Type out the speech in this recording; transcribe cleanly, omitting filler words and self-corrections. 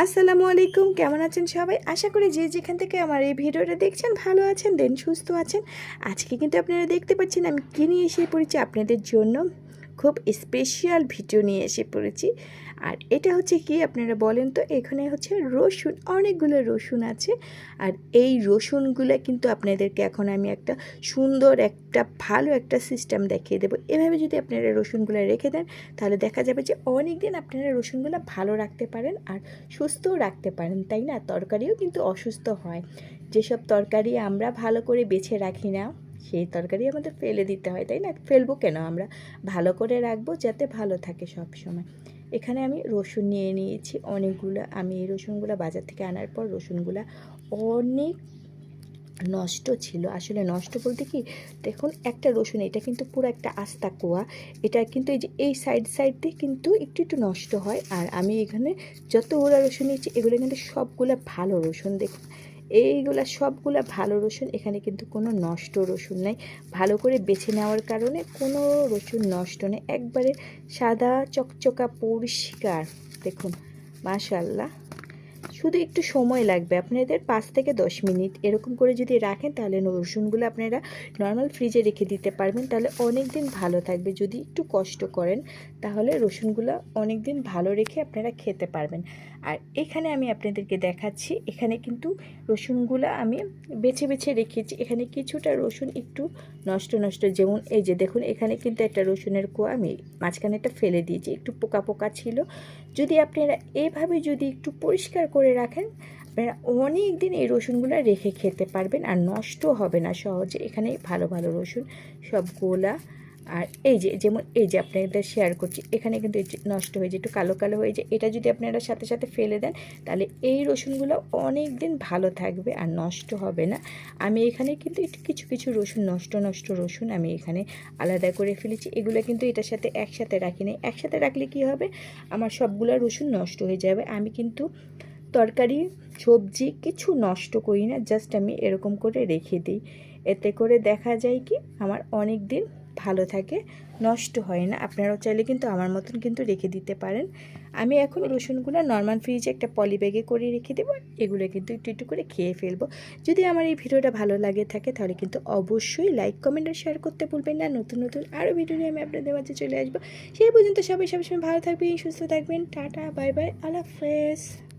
আসসালামু আলাইকুম, কেমন আছেন সবাই? আশা করি যে যেখান থেকে আমার এই ভিডিওটা দেখছেন ভালো আছেন, দেন সুস্থ আছেন। আজকে কিন্তু আপনারা দেখতে পাচ্ছেন আমি কী নিয়ে এসে পড়েছি আপনাদের জন্য। খুব স্পেশাল ভিডিও নিয়ে এসে পড়েছি। আর এটা হচ্ছে কি আপনারা বলেন তো, এখানে হচ্ছে রসুন, অনেকগুলো রসুন আছে। আর এই রসুনগুলো কিন্তু আপনাদেরকে এখন আমি একটা সুন্দর ভালো একটা সিস্টেম দেখিয়ে দেবো। এভাবে যদি আপনারা রসুনগুলো রেখে দেন তাহলে দেখা যাবে যে অনেক দিন আপনারা রসুনগুলো ভালো রাখতে পারেন আর সুস্থও রাখতে পারেন, তাই না? তরকারিও কিন্তু অসুস্থ হয়। যেসব তরকারি আমরা ভালো করে বেছে রাখি না সেই তরকারি আমাদের ফেলে দিতে হয়, তাই না? ফেলবো কেন, আমরা ভালো করে রাখবো যাতে ভালো থাকে সব সময়। এখানে আমি রসুন নিয়ে নিয়েছি অনেকগুলো। আমি এই রসুনগুলো বাজার থেকে আনার পর রসুনগুলো অনেক নষ্ট ছিল। আসলে নষ্ট বলতে কি, দেখুন একটা রসুন, এটা কিন্তু পুরো একটা আস্তা কোয়া। এটা কিন্তু এই যে এই সাইড দিয়ে কিন্তু একটু একটু নষ্ট হয়। আর আমি এখানে যতগুলো রসুন নিয়েছি এগুলো কিন্তু সবগুলো ভালো রসুন। দেখুন এইগুলা সবগুলা ভালো রসুন, এখানে কিন্তু কোনো নষ্ট রসুন নাই। ভালো করে বেছে নেওয়ার কারণে কোনো রসুন নষ্ট নেই, একবারে সাদা চকচকা পরিষ্কার। দেখুন মাশাআল্লাহ। শুধু একটু সময় লাগবে আপনাদের, 5 থেকে 10 মিনিট এরকম করে যদি রাখেন তাহলে রসুনগুলো আপনারা নর্মাল ফ্রিজে রেখে দিতে পারবেন, তাহলে অনেক দিন ভালো থাকবে। যদি একটু কষ্ট করেন তাহলে রসুনগুলো অনেক দিন ভালো রেখে আপনারা খেতে পারবেন। আর এখানে আমি আপনাদেরকে দেখাচ্ছি, এখানে কিন্তু রসুনগুলো আমি বেছে বেছে রেখেছি। এখানে কিছুটা রসুন একটু নষ্ট, যেমন এই যে দেখুন এখানে কিন্তু একটা রসুনের কোয়া আমি মাঝখানেটা ফেলে দিয়েছি, একটু পোকা পোকা ছিল। যদি আপনারা এভাবে যদি একটু পরিষ্কার করে রাখেন, আপনারা অনেক দিন এই রসুনগুলো রেখে খেতে পারবেন আর নষ্ট হবে না সহজে। এখানে ভালো ভালো রসুন সবগুলা। আর এই যে যেমন এই যে আপনাদের শেয়ার করছি, এখানে কিন্তু নষ্ট হয়ে যায়, একটু কালো কালো হয়ে যায়। এটা যদি আপনারা সাথে সাথে ফেলে দেন তাহলে এই রসুনগুলো অনেক দিন ভালো থাকবে আর নষ্ট হবে না। আমি এখানে কিন্তু একটু কিছু রসুন নষ্ট রসুন আমি এখানে আলাদা করে ফেলেছি। এগুলো কিন্তু এটার সাথে একসাথে রাখি নাই। একসাথে রাখলে কি হবে, আমার সবগুলো রসুন নষ্ট হয়ে যাবে। আমি কিন্তু তরকারি সবজি কিছু নষ্ট করি না, জাস্ট আমি এরকম করে রেখে দিই। এতে করে দেখা যায় কি আমার অনেক দিন ভালো থাকে, নষ্ট হয় না। আপনারাও চাইলে কিন্তু আমার মতন কিন্তু রেখে দিতে পারেন। আমি এখন রসুনগুলো নর্মাল ফ্রিজে একটা পলি ব্যাগে করে রেখে দেবো। এগুলো কিন্তু একটু একটু করে খেয়ে ফেলবো। যদি আমার এই ভিডিওটা ভালো লাগে থাকে তাহলে কিন্তু অবশ্যই লাইক কমেন্ট আর শেয়ার করতে ভুলবেন না। নতুন আরও ভিডিও নিয়ে আমি আপনাদের মাঝে চলে আসবো। সেই পর্যন্ত সবাই সবসময় ভালো থাকবেন, সুস্থ থাকবেন। টাটা, বাই বাই, আল্লাহ হাফেজ।